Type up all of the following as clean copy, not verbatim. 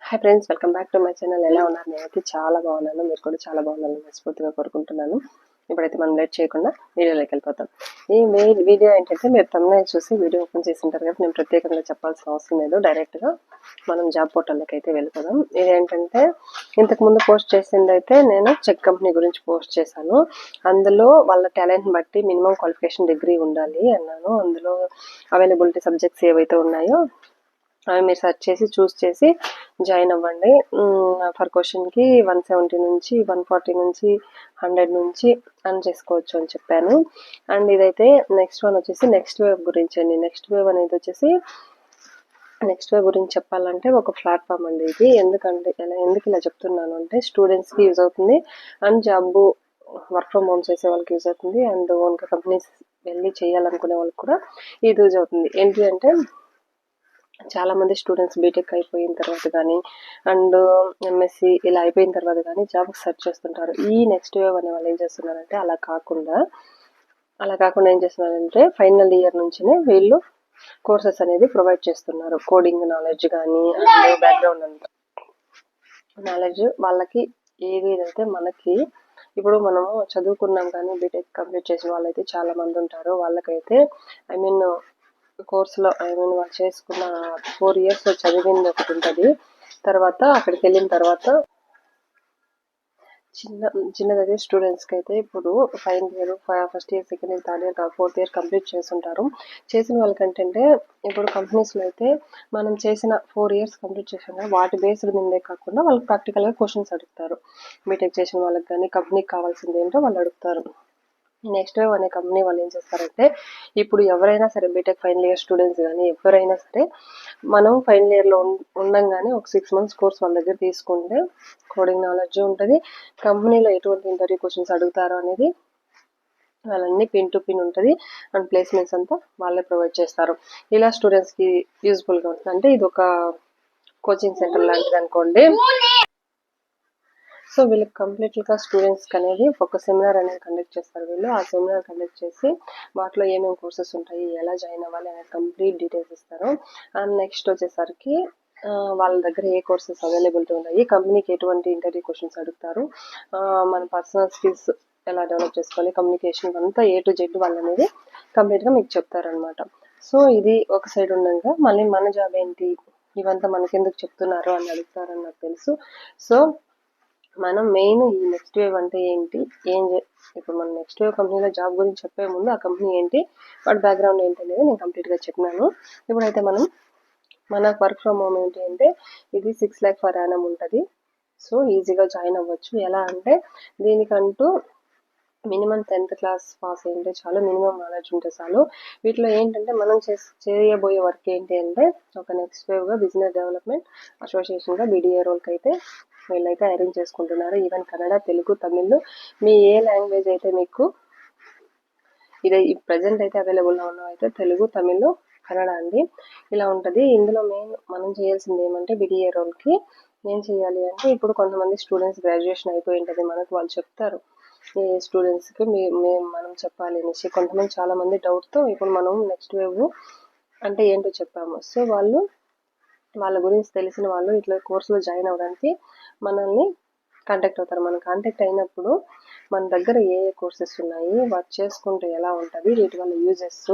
Hi friends, welcome back to my channel. ఎలా ఉన్నారు? నేనైతే చాలా బాగున్నాను. మీరు కూడా చాలా బాగున్నాను మనస్ఫూర్తిగా కోరుకుంటున్నాను. ఇప్పుడైతే మనం లేట్ చేయకుండా వీడియోలోకి వెళ్ళిపోతాం. ఈ వీడియో ఏంటంటే, మీరు తమిళ చూసి వీడియో ఓపెన్ చేసి ఉంటారు కదా, నేను ప్రత్యేకంగా చెప్పాల్సిన అవసరం లేదు. డైరెక్ట్గా మనం జాబ్ పోర్టల్లోకి అయితే వెళ్ళిపోదాం. ఇదేంటంటే, ఇంతకుముందు పోస్ట్ చేసింది అయితే నేను చెక్ కంపెనీ గురించి పోస్ట్ చేశాను. అందులో వాళ్ళ టాలెంట్ని బట్టి మినిమం క్వాలిఫికేషన్ డిగ్రీ ఉండాలి అన్నాను. అందులో అవైలబిలిటీ సబ్జెక్ట్స్ ఏవైతే ఉన్నాయో అవి మీరు సెర్చ్ చేసి చూస్ చేసి జాయిన్ అవ్వండి. ఫర్ క్వశ్చన్కి 170 నుంచి 140 నుంచి 100 నుంచి అర్న్ చేసుకోవచ్చు అని చెప్పాను. అండ్ ఇదైతే నెక్స్ట్ వన్ వచ్చేసి నెక్స్ట్ వేవ్ గురించి అండి. నెక్స్ట్ వేవ్ అనేది వచ్చేసి నెక్స్ట్ వేవ్ గురించి చెప్పాలంటే ఒక ప్లాట్ఫామ్ అండి ఇది. ఎందుకు ఇలా చెప్తున్నాను అంటే, స్టూడెంట్స్కి యూజ్ అవుతుంది and job work from home చేసే వాళ్ళకి యూజ్ అవుతుంది అండ్ ఓన్గా కంపెనీస్ వెళ్ళి చేయాలనుకునే వాళ్ళకి కూడా ఇది యూజ్ అవుతుంది. ఏంటి అంటే, చాలా మంది స్టూడెంట్స్ బీటెక్ అయిపోయిన తర్వాత కానీ అండ్ ఎంఎస్సి ఇలా అయిపోయిన తర్వాత కానీ జాబ్ సెర్చ్ చేస్తుంటారు. ఈ నెక్స్ట్ వేవ్ అనే వాళ్ళు ఏం చేస్తున్నారంటే, అలా కాకుండా ఏం చేస్తున్నారంటే, ఫైనల్ ఇయర్ నుంచినే వీళ్ళు కోర్సెస్ అనేది ప్రొవైడ్ చేస్తున్నారు. కోడింగ్ నాలెడ్జ్ కానీ అండ్ బ్యాక్గ్రౌండ్ అంతా నాలెడ్జ్ వాళ్ళకి ఏదైతే మనకి ఇప్పుడు మనము చదువుకున్నాం కానీ బీటెక్ కంప్లీట్ చేసిన వాళ్ళైతే చాలా మంది ఉంటారు. వాళ్ళకైతే కోర్సులో వాళ్ళు చేసుకున్న 4 years చదివింది ఒకటి ఉంటుంది. తర్వాత అక్కడికి వెళ్ళిన తర్వాత చిన్నదైతే స్టూడెంట్స్కి అయితే ఇప్పుడు final year, first year, second year, third year, fourth year complete చేస్తుంటారు. చేసిన వాళ్ళకంటే ఇప్పుడు కంపెనీస్లో అయితే మనం చేసిన 4 years కంప్లీట్ చేసిన వాటి బేస్డ్ మీదే కాకుండా వాళ్ళకి ప్రాక్టికల్గా క్వశ్చన్స్ అడుగుతారు. బీటెక్ చేసిన వాళ్ళకి కానీ కంపెనీకి కావాల్సింది ఏంటో వాళ్ళు అడుగుతారు. నెక్స్ట్ వేవ్ అనే కంపెనీ వాళ్ళు ఏం చేస్తారంటే, ఇప్పుడు ఎవరైనా సరే బీటెక్ ఫైనల్ ఇయర్ స్టూడెంట్స్ కానీ ఎవరైనా సరే మనం ఫైనల్ ఇయర్లో ఉండంగానే ఒక 6 months కోర్స్ వాళ్ళ దగ్గర తీసుకుంటే కోడింగ్ నాలెడ్జ్ ఉంటుంది. కంపెనీలో ఎటువంటి ఇంటర్వ్యూ క్వశ్చన్స్ అడుగుతారో అనేది వాళ్ళన్నీ పిన్ టు పిన్ ఉంటుంది అండ్ ప్లేస్మెంట్స్ అంతా వాళ్ళే ప్రొవైడ్ చేస్తారు. ఇలా స్టూడెంట్స్కి యూజ్ఫుల్గా ఉంటుంది. అంటే ఇది ఒక కోచింగ్ సెంటర్ లాంటిది అనుకోండి. సో వీళ్ళకి కంప్లీట్గా స్టూడెంట్స్కి అనేది ఒక సెమినార్ అనేది కండక్ట్ చేస్తారు. వీళ్ళు ఆ సెమినార్ కండక్ట్ చేసి వాటిలో ఏమేమి కోర్సెస్ ఉంటాయి, ఎలా జాయిన్ అవ్వాలి అనేది కంప్లీట్ డీటెయిల్స్ ఇస్తారు. అండ్ నెక్స్ట్ వచ్చేసరికి వాళ్ళ దగ్గర ఏ కోర్సెస్ అవైలబిలిటీ ఉన్నాయి, కంపెనీకి ఎటువంటి ఇంటర్వ్యూ క్వశ్చన్స్ అడుగుతారు, మన పర్సనల్ స్కిల్స్ ఎలా డెవలప్ చేసుకోవాలి, కమ్యూనికేషన్ అంతా A to Z వాళ్ళు అనేది కంప్లీట్గా మీకు చెప్తారనమాట. సో ఇది ఒక సైడ్ ఉండగా మళ్ళీ మన జాబ్ ఏంటి, ఇవంతా మనకెందుకు చెప్తున్నారు అని అడుగుతారని నాకు తెలుసు. సో మనం మెయిన్ ఈ నెక్స్ట్ వేవ్ అంటే ఏంటి, ఇప్పుడు మనం నెక్స్ట్ వేవ్ కంపెనీలో జాబ్ గురించి చెప్పే ముందు ఆ కంపెనీ ఏంటి, వాటి బ్యాక్గ్రౌండ్ ఏంటి అనేది నేను కంప్లీట్గా చెప్పినాను. ఇప్పుడైతే మన వర్క్ ఫ్రమ్ హోమ్ ఏంటి అంటే, ఇది 6 lakh per annum ఉంటుంది. సో ఈజీగా జాయిన్ అవ్వచ్చు. ఎలా అంటే, దీనికంటూ మినిమం 10th class పాస్ అయింటే చాలు, మినిమం నాలెడ్జ్ ఉంటే చాలు. వీటిలో ఏంటంటే మనం చేయబోయే వర్క్ ఏంటి అంటే, ఒక నెక్స్ట్ వేవ్గా బిజినెస్ డెవలప్మెంట్ అసోసియేషన్గా BDA రోల్కి అయితే వీళ్ళైతే అరేంజ్ చేసుకుంటున్నారు. ఈవెన్ కన్నడ, తెలుగు, తమిళ్, మీ ఏ లాంగ్వేజ్ అయితే మీకు ఇది ప్రజెంట్ అయితే అవైలబుల్లో ఉన్నవైతే తెలుగు, తమిళ్, కన్నడ అండి. ఇలా ఉంటుంది. ఇందులో మెయిన్ మనం చేయాల్సింది ఏమంటే, BDA రోల్కి ఏం చేయాలి అంటే, ఇప్పుడు కొంతమంది స్టూడెంట్స్ గ్రాడ్యుయేషన్ అయిపోయి ఉంటుంది, మనకు వాళ్ళు చెప్తారు ఈ స్టూడెంట్స్కి మనం చెప్పాలి అనేసి. కొంతమంది చాలా మంది డౌట్తో ఇప్పుడు మనం నెక్స్ట్ వేవ్ అంటే ఏంటో చెప్పాము. సో వాళ్ళ గురించి తెలిసిన వాళ్ళు ఇట్లా కోర్సులో జాయిన్ అవ్వడానికి మనల్ని కాంటాక్ట్ అవుతారు. మనం కాంటాక్ట్ అయినప్పుడు మన దగ్గర ఏ కోర్సెస్ ఉన్నాయి, వాటి చేసుకుంటే ఎలా ఉంటుంది, వీటి వల్ల యూజెస్,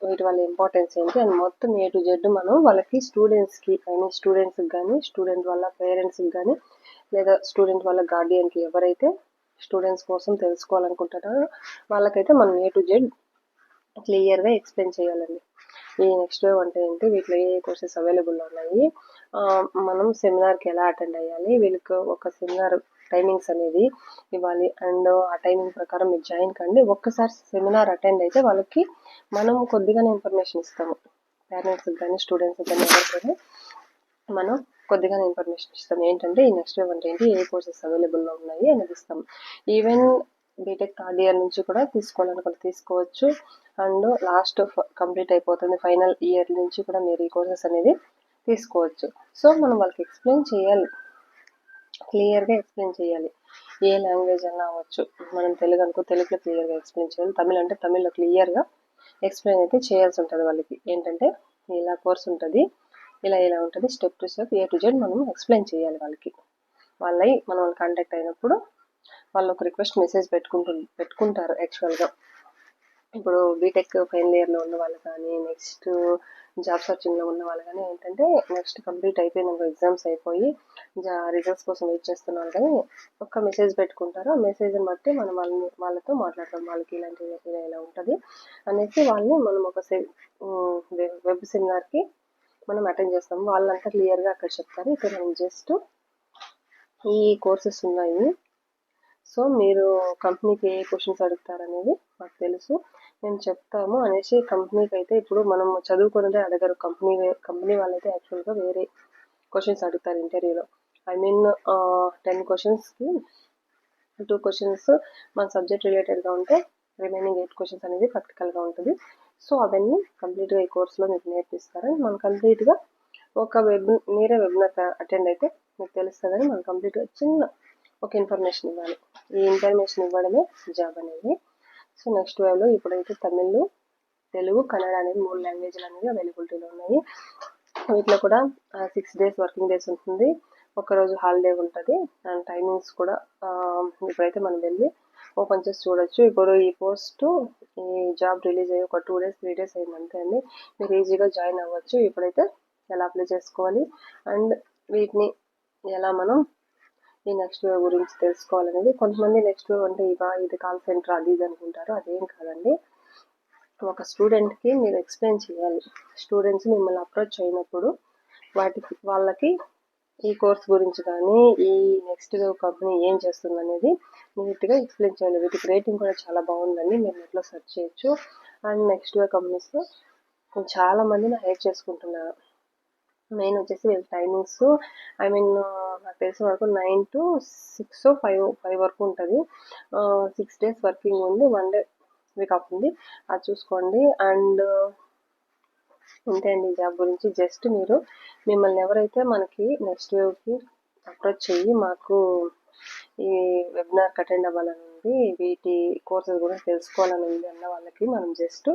వీటి వల్ల ఇంపార్టెన్స్ ఏంటి అని మొత్తం A to Z మనం వాళ్ళకి స్టూడెంట్స్కి కానీ స్టూడెంట్ వాళ్ళ పేరెంట్స్కి కానీ లేదా స్టూడెంట్ వాళ్ళ గార్డియన్కి ఎవరైతే స్టూడెంట్స్ కోసం తెలుసుకోవాలనుకుంటారో వాళ్ళకైతే మనం A to Z క్లియర్గా ఎక్స్ప్లెయిన్ చేయాలండి. ఈ నెక్స్ట్ వేవ్ అంటే ఏంటి, వీటిలో ఏ కోర్సెస్ అవైలబుల్లో ఉన్నాయి, మనం సెమినార్కి ఎలా అటెండ్ అయ్యాలి, వీళ్ళకి ఒక సెమినార్ టైమింగ్స్ అనేది ఇవ్వాలి అండ్ ఆ టైమింగ్ ప్రకారం మీరు జాయిన్ కండి. ఒక్కసారి సెమినార్ అటెండ్ అయితే వాళ్ళకి మనం కొద్దిగానే ఇన్ఫర్మేషన్ ఇస్తాము. పేరెంట్స్కి కానీ స్టూడెంట్స్కి కానీ ఎవరికైనా మనం కొద్దిగానే ఇన్ఫర్మేషన్ ఇస్తాం. ఏంటంటే ఈ నెక్స్ట్ వేవ్ అంటే ఏంటి, ఏ కోర్సెస్ అవైలబుల్లో ఉన్నాయి అనేది ఇస్తాం. ఈవెన్ బీటెక్ థర్డ్ ఇయర్ నుంచి కూడా తీసుకోవాలనుకుంటే తీసుకోవచ్చు అండ్ లాస్ట్ కంప్లీట్ అయిపోతుంది ఫైనల్ ఇయర్ నుంచి కూడా మీరు ఈ కోర్సెస్ అనేది తీసుకోవచ్చు. సో మనం వాళ్ళకి ఎక్స్ప్లెయిన్ చేయాలి, క్లియర్గా ఎక్స్ప్లెయిన్ చేయాలి. ఏ లాంగ్వేజ్ అన్నా అవ్వచ్చు. మనం తెలుగు అనుకో తెలుగులో క్లియర్గా ఎక్స్ప్లెయిన్ చేయాలి, తమిళ్ అంటే తమిళ్లో క్లియర్గా ఎక్స్ప్లెయిన్ అయితే చేయాల్సి ఉంటుంది వాళ్ళకి. ఏంటంటే ఇలా కోర్స్ ఉంటుంది, ఇలా ఇలా ఉంటుంది, step to step A to Z మనం ఎక్స్ప్లెయిన్ చేయాలి వాళ్ళకి. మనం కాంటాక్ట్ అయినప్పుడు వాళ్ళు ఒక రిక్వెస్ట్ మెసేజ్ పెట్టుకుంటారు యాక్చువల్గా. ఇప్పుడు బీటెక్ ఫైనల్ ఇయర్లో ఉన్న వాళ్ళు కానీ, నెక్స్ట్ జాబ్ సర్చింగ్లో ఉన్న వాళ్ళు కానీ ఏంటంటే నెక్స్ట్ కంప్లీట్ అయిపోయినాక ఎగ్జామ్స్ అయిపోయి రిజల్ట్స్ కోసం వెయిట్ చేస్తున్నారు కానీ ఒక మెసేజ్ పెట్టుకుంటారు. ఆ మెసేజ్ని బట్టి మనం వాళ్ళతో మాట్లాడతాం. వాళ్ళకి ఇలాంటి ఇలా ఉంటుంది అనేసి మనం ఒక వెబ్ సెమినార్కి మనం అటెండ్ చేస్తాం. వాళ్ళంతా క్లియర్గా అక్కడ చెప్తారు. ఇక్కడ మనం జస్ట్ ఈ కోర్సెస్ ఉన్నాయి, సో మీరు కంపెనీకి ఏ క్వశ్చన్స్ అడుగుతారనేది మాకు తెలుసు, మేము చెప్తాము అనేసి. కంపెనీకి అయితే ఇప్పుడు మనం చదువుకున్నదే అడగరు, కంపెనీ వాళ్ళైతే యాక్చువల్గా వేరే క్వశ్చన్స్ అడుగుతారు ఇంటర్వ్యూలో. ఐ మీన్ 10 క్వశ్చన్స్కి 2 క్వశ్చన్స్ మన సబ్జెక్ట్ రిలేటెడ్గా ఉంటే రిమైనింగ్ 8 క్వశ్చన్స్ అనేది ప్రాక్టికల్గా ఉంటుంది. సో అవన్నీ కంప్లీట్గా ఈ కోర్సులో మీకు నేర్పిస్తారు. మనం కంప్లీట్గా మీరే వెబినార్ అటెండ్ అయితే మీకు తెలుస్తుందని మనం కంప్లీట్గా ఒక ఇన్ఫర్మేషన్ ఇవ్వాలి. ఈ ఇన్ఫర్మేషన్ ఇవ్వడమే జాబ్ అనేది. సో నెక్స్ట్ వేవ్లో ఇప్పుడైతే తమిళ్, తెలుగు, కన్నడ అనేది 3 లాంగ్వేజ్లు అనేది అవైలబిలిటీలో ఉన్నాయి. వీటిలో కూడా 6 days వర్కింగ్ డేస్ ఉంటుంది, ఒకరోజు హాలిడే ఉంటుంది. అండ్ టైమింగ్స్ కూడా ఇప్పుడైతే మనం వెళ్ళి ఓపెన్ చేసి చూడొచ్చు. ఇప్పుడు ఈ జాబ్ రిలీజ్ అయ్యి ఒక 2 days 3 days అయిందంటే అండి మీరు ఈజీగా జాయిన్ అవ్వచ్చు. ఇప్పుడైతే ఎలా అప్లై చేసుకోవాలి అండ్ వీటిని ఎలా మనం ఈ నెక్స్ట్ వేవ్ గురించి తెలుసుకోవాలనేది. కొంతమంది నెక్స్ట్ వేవ్ అంటే ఇది కాల్ సెంటర్ అది ఇది అనుకుంటారు, అదేం కాదండి. ఒక స్టూడెంట్కి మీరు ఎక్స్ప్లెయిన్ చేయాలి. స్టూడెంట్స్ మిమ్మల్ని అప్రోచ్ అయినప్పుడు వాళ్ళకి ఈ కోర్స్ గురించి కానీ ఈ నెక్స్ట్ వేవ్ కంపెనీ ఏం చేస్తుంది అనేది నీట్గా ఎక్స్ప్లెయిన్ చేయాలి. వీటికి రేటింగ్ కూడా చాలా బాగుందండి, మీరు నెట్లో సెర్చ్ చేయొచ్చు. అండ్ నెక్స్ట్ వేవ్ కంపెనీస్లో చాలా మందిని హైర్ చేసుకుంటున్నారు. మెయిన్ వచ్చేసి వీళ్ళ టైమింగ్స్ ఐ మీన్ నాకు తెలిసిన వరకు 9 to 6 5 వరకు ఉంటుంది. 6 days వర్కింగ్ ఉంది, 1 day వీక్ ఆఫ్ ఉంది, అది చూసుకోండి. అండ్ ఇంతే అండి జాబ్ గురించి. జస్ట్ మిమ్మల్ని ఎవరైతే మనకి నెక్స్ట్ వేవ్కి అప్రోచ్ చెయ్యి మాకు ఈ వెబినార్కి అటెండ్ అవ్వాలని ఉంది, వీటి కోర్సెస్ గురించి తెలుసుకోవాలని ఉంది అన్న వాళ్ళకి మనం జస్ట్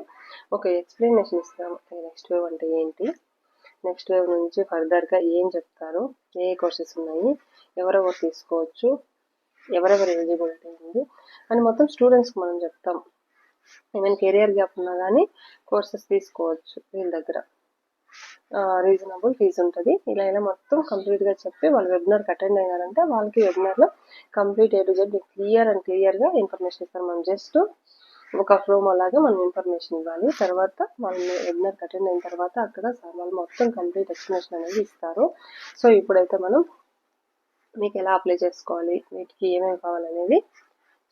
ఒక ఎక్స్ప్లెనేషన్ ఇస్తాము. నెక్స్ట్ వేవ్ అంటే ఏంటి, నెక్స్ట్ వేవ్ నుంచి ఫర్దర్గా ఏం చెప్తారు, ఏ కోర్సెస్ ఉన్నాయి, ఎవరెవరు తీసుకోవచ్చు, ఎవరెవరు ఎలిజిబిలిటీ ఉంది అని మొత్తం స్టూడెంట్స్కి మనం చెప్తాం. ఈవెన్ కెరియర్ గ్యాప్ ఉన్నా కానీ కోర్సెస్ తీసుకోవచ్చు. వీళ్ళ దగ్గర రీజనబుల్ ఫీజు ఉంటుంది. ఇలా మొత్తం కంప్లీట్గా చెప్పి వాళ్ళు వెబినార్కి అటెండ్ అయ్యారంటే వాళ్ళకి వెబినార్లో కంప్లీట్ A to Z క్లియర్గా ఇన్ఫర్మేషన్ ఇస్తారు. మనం జస్ట్ ఒక ప్రోమో లాగా మనం ఇన్ఫర్మేషన్ ఇవ్వాలి. తర్వాత వాళ్ళు వెబినార్కి అటెండ్ అయిన తర్వాత అక్కడ వాళ్ళు మొత్తం కంప్లీట్ ఎక్స్ప్లెనేషన్ అనేది ఇస్తారు. సో ఇప్పుడైతే మనం మీకు ఎలా అప్లై చేసుకోవాలి, వీటికి ఏమేమి కావాలనేది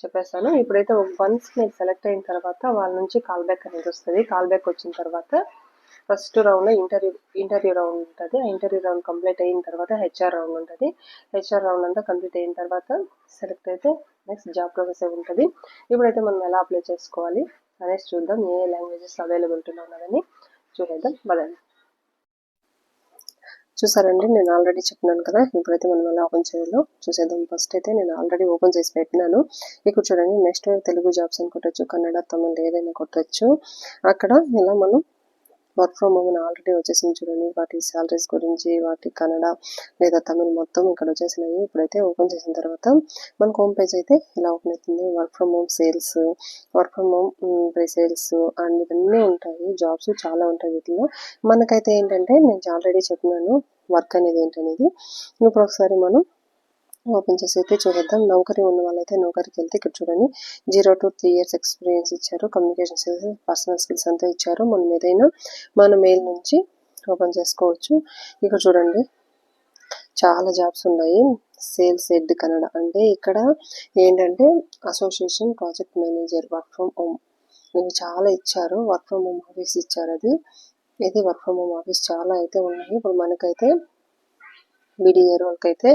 చెప్పేస్తాను. ఇప్పుడైతే వన్స్ మీరు సెలెక్ట్ అయిన తర్వాత వాళ్ళ నుంచి కాల్ బ్యాక్ అనేది వస్తుంది. కాల్ బ్యాక్ వచ్చిన తర్వాత ఫస్ట్ రౌండ్ ఇంటర్వ్యూ రౌండ్ ఉంటుంది. ఆ ఇంటర్వ్యూ రౌండ్ కంప్లీట్ అయిన తర్వాత HR రౌండ్ ఉంటుంది. HR రౌండ్ అంతా కంప్లీట్ అయిన తర్వాత సెలెక్ట్ అయితే నెక్స్ట్ జాబ్ ప్రాసెస్ ఉంటుంది. ఇప్పుడైతే మనం ఎలా అప్లై చేసుకోవాలి అనేసి చూద్దాం. ఏ లాంగ్వేజెస్ అవైలబిలిటీలో ఉన్నదని చూసేద్దాం పదండి. చూసారండి, నేను ఆల్రెడీ చెప్పినాను కదా, ఇప్పుడైతే మనం ఎలా ఓపెన్ చేయాలో చూసేద్దాం. ఫస్ట్ అయితే నేను ఆల్రెడీ ఓపెన్ చేసి పెట్టినాను. ఇక్కడ చూడండి, నెక్స్ట్ తెలుగు జాబ్స్ అని కొట్టచ్చు, కన్నడ, తమిళ్ ఏదైనా కొట్టచ్చు. అక్కడ ఇలా మనం వర్క్ ఫ్రమ్ హోమ్ ఆల్రెడీ వచ్చేసింది చూడండి. వాటి శాలరీస్ గురించి, వాటి కన్నడ లేదా తమిళ్ మొత్తం ఇక్కడ వచ్చేసినాయి. ఇప్పుడైతే ఓపెన్ చేసిన తర్వాత మనకు హోమ్ పేజ్ అయితే ఇలా ఓపెన్ అవుతుంది. Work from home sales, work from home presales and ఇవన్నీ ఉంటాయి. జాబ్స్ చాలా ఉంటాయి వీటిలో. మనకైతే ఏంటంటే నేను ఆల్రెడీ చెప్పినాను వర్క్ అనేది ఏంటనేది. ఇప్పుడు ఒకసారి మనం ఓపెన్ చేసి అయితే చూద్దాం. నౌకరీ ఉన్న వాళ్ళైతే నౌకరీకి వెళ్తే ఇక్కడ చూడండి 0 to 3 years ఎక్స్పీరియన్స్ ఇచ్చారు. కమ్యూనికేషన్ స్కిల్స్, పర్సనల్ స్కిల్స్ అంతా ఇచ్చారు. మనం ఏదైనా మన మెయిల్ నుంచి ఓపెన్ చేసుకోవచ్చు. ఇక్కడ చూడండి చాలా జాబ్స్ ఉన్నాయి. సేల్స్ హెడ్ కన్నడ అంటే ఇక్కడ ఏంటంటే association project manager, work from home ఇవి చాలా ఇచ్చారు. వర్క్ ఫ్రమ్ హోమ్ ఆఫీస్ ఇచ్చారు. ఇది వర్క్ ఫ్రమ్ హోమ్ ఆఫీస్ చాలా అయితే ఉన్నాయి. ఇప్పుడు మనకైతే BDA రోల్కి అయితే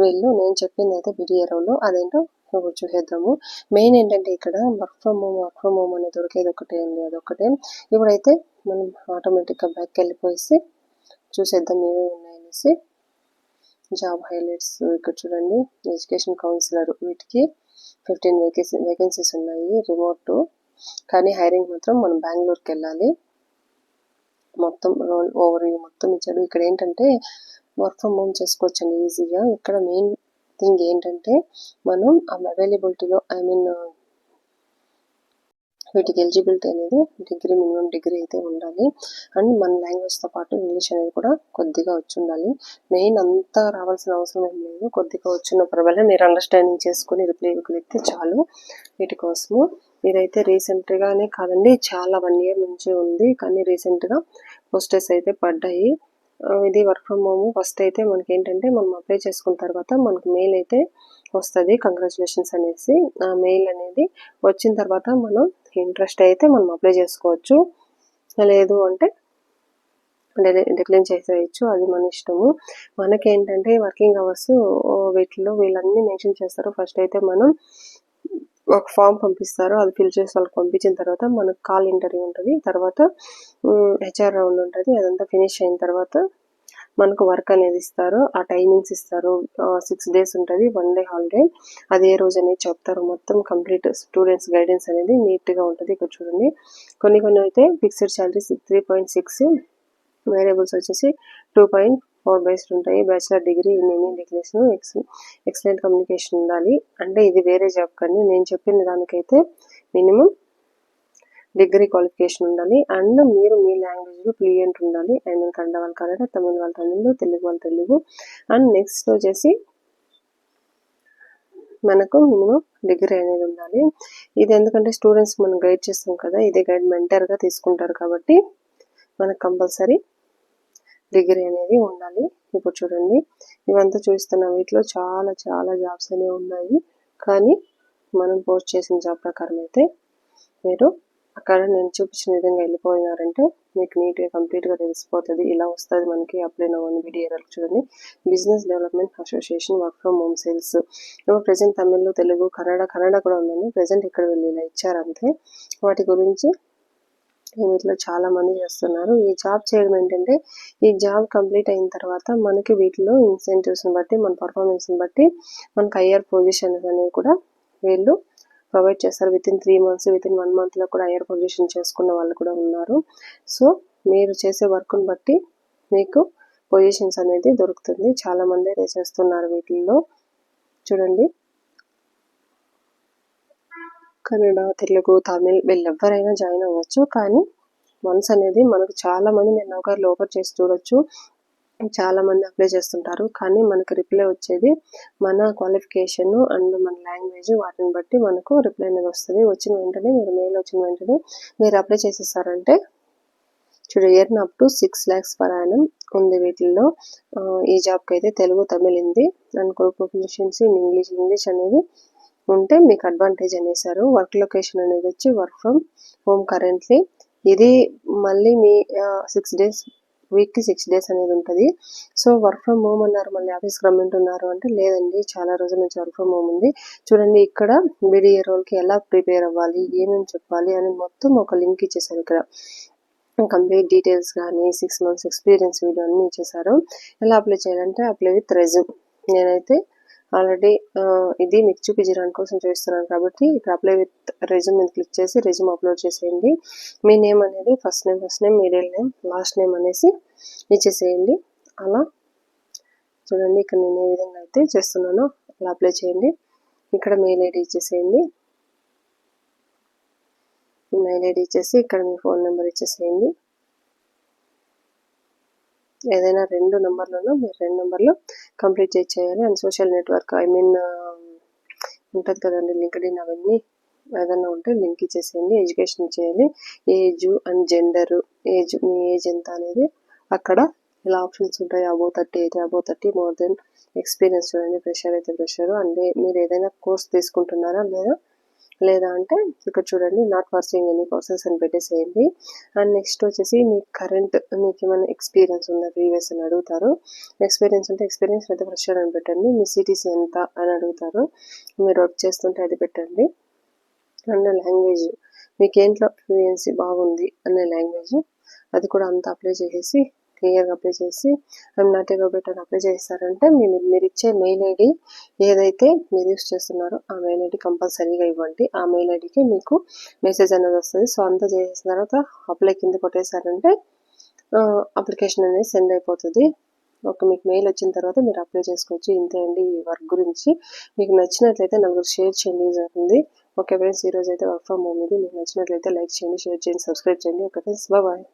నేను చెప్పింది అయితే BDA రోల్, అదేంటో ఇప్పుడు చూసేద్దాము. మెయిన్ ఏంటంటే ఇక్కడ వర్క్ ఫ్రమ్ హోమ్ అనేది దొరికేది ఒకటే అండి, అదొకటే. ఇప్పుడైతే మనం ఆటోమేటిక్గా బ్యాక్కి వెళ్ళిపోయేసి చూసేద్దాం ఏమేమి ఉన్నాయనేసి. జాబ్ హైలైట్స్ ఇక్కడ చూడండి, ఎడ్యుకేషన్ కౌన్సిలర్ వీటికి 15 వేకెన్సీస్ ఉన్నాయి. రిమోట్ కానీ హైరింగ్ మాత్రం మనం బెంగళూరుకి వెళ్ళాలి. మొత్తం రోల్ ఓవర్ వ్యూ మొత్తం ఇచ్చాడు. ఇక్కడ ఏంటంటే వర్క్ ఫ్రమ్ హోమ్ చేసుకోవచ్చండి ఈజీగా. ఇక్కడ మెయిన్ థింగ్ ఏంటంటే మనం అవైలబిలిటీలో వీటికి ఎలిజిబిలిటీ అనేది డిగ్రీ, మినిమం డిగ్రీ అయితే ఉండాలి. అండ్ మన లాంగ్వేజ్తో పాటు ఇంగ్లీష్ అనేది కూడా కొద్దిగా వచ్చి ఉండాలి. మెయిన్ అంతా రావాల్సిన అవసరం ఏం లేదు, కొద్దిగా వచ్చినప్పుడు వల్ల మీరు అండర్స్టాండింగ్ చేసుకుని రిప్లై ఇవ్వగలిగితే చాలు. వీటి కోసము ఇదైతే రీసెంట్గానే కాదండి, చాలా 1 year నుంచి ఉంది. కానీ రీసెంట్గా పోస్టర్స్ అయితే పడ్డాయి. ఇది వర్క్ ఫ్రమ్ హోమ్. ఫస్ట్ అయితే మనకి ఏంటంటే మనం అప్లై చేసుకున్న తర్వాత మనకు మెయిల్ అయితే వస్తుంది, కంగ్రాచులేషన్స్ అనేసి. ఆ మెయిల్ అనేది వచ్చిన తర్వాత మనం ఇంట్రెస్ట్ అయితే మనం అప్లై చేసుకోవచ్చు, లేదు అంటే డిక్లైన్ చేసేయచ్చు, అది మన ఇష్టము. మనకేంటంటే వర్కింగ్ అవర్స్ వీటిలో వీళ్ళన్నీ మెన్షన్ చేస్తారు. ఫస్ట్ అయితే మనం ఒక ఫామ్ పంపిస్తారు, అది ఫిల్ చేసి వాళ్ళకి పంపించిన తర్వాత మనకు కాల్ ఇంటర్వ్యూ ఉంటుంది. తర్వాత హెచ్ఆర్ రౌండ్ ఉంటుంది. అదంతా ఫినిష్ అయిన తర్వాత మనకు వర్క్ అనేది ఇస్తారు, ఆ టైమింగ్స్ ఇస్తారు. 6 days ఉంటుంది, 1 day హాలిడే. అది ఏ రోజు అనేది చెప్తారు. మొత్తం కంప్లీట్ స్టూడెంట్స్ గైడెన్స్ అనేది నీట్గా ఉంటుంది. ఇక్కడ చూడండి, కొన్ని అయితే ఫిక్స్డ్ శాలరీ 3.6, వేరియబుల్స్ వచ్చేసి 2.4 బేస్డ్ ఉంటాయి. బ్యాచిలర్ డిగ్రీ ఇన్ ఎనీ డిగ్రీస్ను ఎక్సలెంట్ కమ్యూనికేషన్ ఉండాలి. అంటే ఇది వేరే జాబ్ కానీ నేను చెప్పిన దానికైతే మినిమం డిగ్రీ క్వాలిఫికేషన్ ఉండాలి. అండ్ మీరు మీ లాంగ్వేజ్లో ఫ్లూయెంట్ ఉండాలి. కన్నడ వాళ్ళు కన్నడ, తమిళ వాళ్ళు తమిళ్, తెలుగు వాళ్ళు తెలుగు. అండ్ నెక్స్ట్ వచ్చేసి మనకు మినిమం డిగ్రీ అనేది ఉండాలి. ఇది ఎందుకంటే స్టూడెంట్స్ మనం గైడ్ చేస్తాం కదా, ఇదే గైడ్ మెంటర్గా తీసుకుంటారు కాబట్టి మనకు కంపల్సరీ డిగ్రీ అనేది ఉండాలి. ఇప్పుడు చూడండి, ఇవంతా చూస్తున్న వీటిలో చాలా చాలా జాబ్స్ అనేవి ఉన్నాయి. కానీ మనం పోస్ట్ చేసిన జాబ్ ప్రకారం అయితే మీరు అక్కడ నేను చూపించిన విధంగా వెళ్ళిపోయినారంటే మీకు నీట్గా కంప్లీట్గా తెలిసిపోతుంది. ఇలా వస్తుంది మనకి అప్లై నౌ అని వీడియోలకు చూడండి. Business development association work from home sales. ఇప్పుడు ప్రజెంట్ తమిళ్, తెలుగు, కన్నడ కూడా ఉందండి. ప్రజెంట్ ఇక్కడ వెళ్ళి ఇలా ఇచ్చారంతే. వాటి గురించి వీటిలో చాలా మంది చేస్తున్నారు. ఈ జాబ్ చేయడం ఏంటంటే, ఈ జాబ్ కంప్లీట్ అయిన తర్వాత మనకి వీటిలో ఇన్సెంటివ్స్ని బట్టి, మన పర్ఫార్మెన్స్ని బట్టి మనకు హయ్యర్ పొజిషన్స్ అనేవి కూడా వీళ్ళు ప్రొవైడ్ చేస్తారు. వితిన్ 3 months, వితిన్ 1 monthలో కూడా హయ్యర్ పొజిషన్ చేసుకున్న వాళ్ళు కూడా ఉన్నారు. సో మీరు చేసే వర్క్ని బట్టి మీకు పొజిషన్స్ అనేది దొరుకుతుంది. చాలా మంది అయితే చేస్తున్నారు వీటిల్లో. చూడండి, కన్నడ, తెలుగు, తమిళ్ వీళ్ళెవ్వరైనా జాయిన్ అవ్వచ్చు. కానీ వన్స్ అనేది మనకు చాలా మంది నేను నౌకర్లు ఓపెన్ చేసి చూడొచ్చు, చాలా మంది అప్లై చేస్తుంటారు. కానీ మనకు రిప్లై వచ్చేది మన క్వాలిఫికేషన్ అండ్ మన లాంగ్వేజ్, వాటిని బట్టి మనకు రిప్లై అనేది వస్తుంది. వచ్చిన వెంటనే మీరు మెయిల్ వచ్చిన వెంటనే మీరు అప్లై చేసేసారంటే చూడు, earn up to 6 lakhs per annum ఉంది వీటిల్లో. ఈ జాబ్కి అయితే Telugu, Tamil, Hindi and proficiency in English అనేది ఉంటే మీకు అడ్వాంటేజ్ అనేసారు. వర్క్ లొకేషన్ అనేది వచ్చి వర్క్ ఫ్రమ్ హోమ్ కరెంట్లీ. ఇది మళ్ళీ మీ 6 days, వీక్కి 6 days అనేది ఉంటుంది. సో వర్క్ ఫ్రమ్ హోమ్ అన్నారు, మళ్ళీ ఆఫీస్కి రమ్మంటున్నారు అంటే లేదండి, చాలా రోజుల నుంచి వర్క్ ఫ్రమ్ హోమ్ ఉంది. చూడండి, ఇక్కడ బీడీఏ రోల్కి ఎలా ప్రిపేర్ అవ్వాలి, ఏమేమి చెప్పాలి అని మొత్తం ఒక లింక్ ఇచ్చేసారు. ఇక్కడ కంప్లీట్ డీటెయిల్స్ కానీ 6 months ఎక్స్పీరియన్స్ వీడియో అన్నీ ఇచ్చేసారు. ఎలా అప్లై చేయాలంటే అప్లై విత్ రెజ్యూమ్. నేనైతే ఆల్రెడీ ఇది మీకు చూపించడానికి కోసం చూపిస్తున్నాను కాబట్టి ఇక్కడ అప్లై విత్ రెజ్యూమ్ మీద క్లిక్ చేసి రెజ్యూమ్ అప్లోడ్ చేసేయండి. మీ నేమ్ అనేది first name, middle name, last name అనేసి ఇచ్చేసేయండి. అలా చూడండి, ఇక్కడ నేను ఏ విధంగా అయితే చేస్తున్నానో అలా అప్లై చేయండి. ఇక్కడ మెయిల్ ఐడి ఇచ్చేసేయండి. మెయిల్ ఐడి ఇచ్చేసి ఇక్కడ మీ ఫోన్ నెంబర్ ఇచ్చేసేయండి. ఏదైనా 2 నెంబర్లలో మీరు 2 నెంబర్లు కంప్లీట్ చేయాలి. అండ్ సోషల్ నెట్వర్క్ ఉంటుంది కదండి, లింక్డ్ఇన్, అవన్నీ ఏదైనా ఉంటే లింక్ ఇచ్చేసేయండి. ఎడ్యుకేషన్ చేయాలి, age and gender, me age ఎంత అనేది అక్కడ ఇలా ఆప్షన్స్ ఉంటాయి. అబోవ్ 30 అయితే అబోవ్ 30, మోర్ దెన్ ఎక్స్పీరియన్స్ చూడండి, ఫ్రెషర్ అయితే ఫ్రెషర్. అంటే మీరు ఏదైనా కోర్స్ తీసుకుంటున్నారా లేదా అంటే ఇక్కడ చూడండి, నాట్ పర్సూయింగ్ ఎనీ కోర్సెస్ అని పెట్టేసేయండి. అండ్ నెక్స్ట్ వచ్చేసి మీకు ఏమైనా ఎక్స్పీరియన్స్ ఉందా ప్రీవియస్ అని అడుగుతారు. ఎక్స్పీరియన్స్ ఉంటే ఎక్స్పీరియన్స్, లేదా ఫ్రెషర్ అని పెట్టండి. మీ సిటీసీ ఎంత అని అడుగుతారు. మీరు వర్క్ చేస్తుంటే అది పెట్టండి. అండ్ లాంగ్వేజ్, మీకు ఏంట్లో ఫ్లూయెన్సీ బాగుంది అనే లాంగ్వేజ్ అది కూడా అంతా అప్లై చేసేసి క్లియర్గా అప్లై చేసి ఐఎమ్ నాట్ ఏ రోబోట్ అని అప్లై చేస్తారంటే మీరు ఇచ్చే మెయిల్ ఐడి ఏదైతే మీరు యూస్ చేస్తున్నారో ఆ మెయిల్ ఐడి కంపల్సరీగా ఇవ్వండి. ఆ మెయిల్ ఐడికి మీకు మెసేజ్ అనేది వస్తుంది. సో అంతా చేసిన తర్వాత అప్లై కింద కొట్టేశారంటే అప్లికేషన్ అనేది సెండ్ అయిపోతుంది. ఓకే, మీకు మెయిల్ వచ్చిన తర్వాత మీరు అప్లై చేసుకోవచ్చు. ఇంతే అండి ఈ వర్క్ గురించి. మీకు నచ్చినట్లయితే నలుగురు షేర్ చేయండి, యూజ్ అవుతుంది. ఓకే ఫ్రెండ్స్, ఈరోజు అయితే వర్క్ ఫ్రమ్ హోమ్ ఇది. మీకు నచ్చినట్లయితే లైక్ చేయండి, షేర్ చేయండి, సబ్స్క్రైబ్ చేయండి. Okay friends, bye.